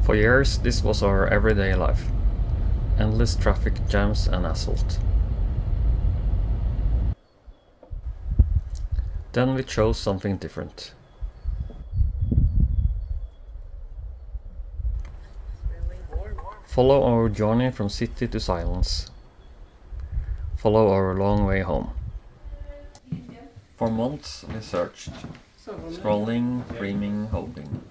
For years, this was our everyday life. Endless traffic jams and assault. Then we chose something different. Follow our journey from city to silence. Follow our long way home. For months we searched, scrolling, dreaming, hoping,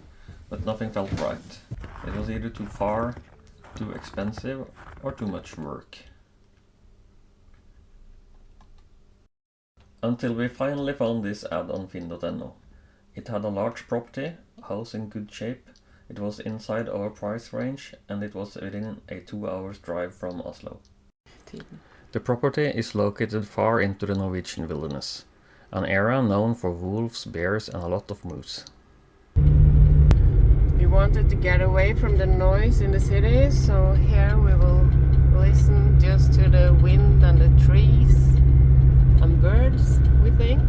but nothing felt right. It was either too far, too expensive, or too much work. Until we finally found this ad on Finn.no. It had a large property, house in good shape, it was inside our price range, and it was within a 2 hours drive from Oslo. The property is located far into the Norwegian wilderness, an area known for wolves, bears and a lot of moose. We wanted to get away from the noise in the city, so here we will listen just to the wind and the trees and birds, we think.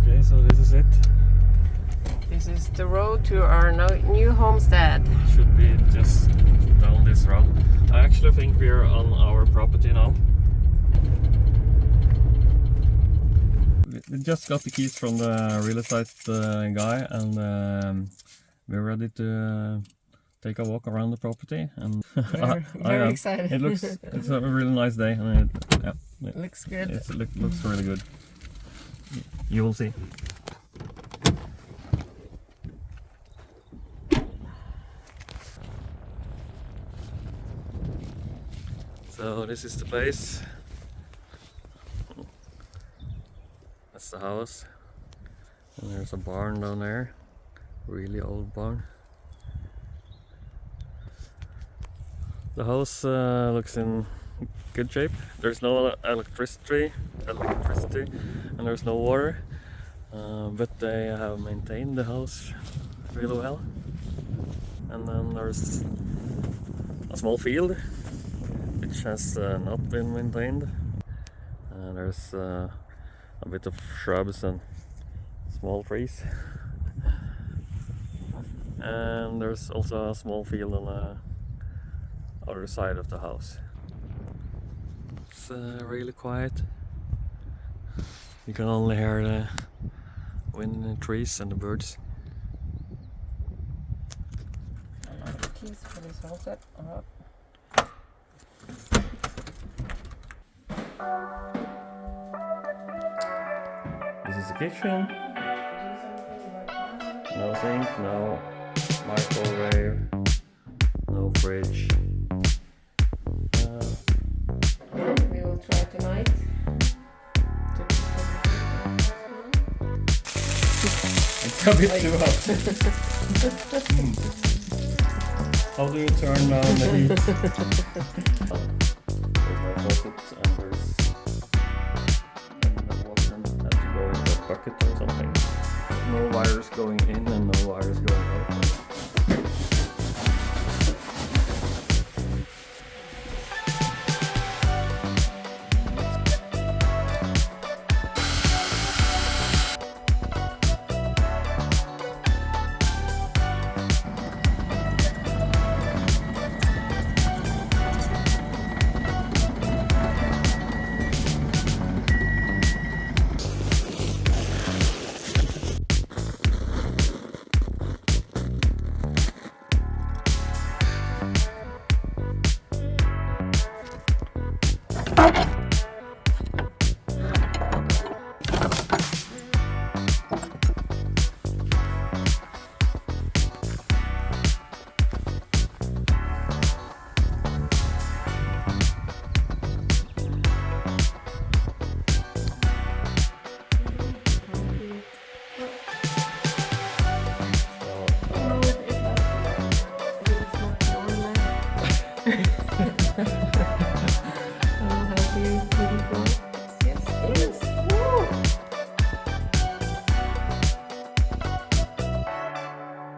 Okay, so this is it. This is the road to our new homestead. Should be just down this road. I actually think we're on our property now. We just got the keys from the real estate guy, and we're ready to take a walk around the property. And Very excited. It's a really nice day, and it Looks good. Looks really good. You will see. So this is the place. That's the house. And there's a barn down there. Really old barn. The house looks in good shape. There's no electricity and there's no water. But they have maintained the house really well. And then there's a small field which has not been maintained. There's a bit of shrubs and small trees. And there's also a small field on the other side of the house. It's really quiet. You can only hear the wind and the trees and the birds. Keys for this homestead. This is the kitchen. No sink, no microwave, no fridge. We will try tonight. It's a bit too hot. How do you turn down the heat? There's no faucet and there's no water had to go in a bucket or something. No wires going in and no wires going out.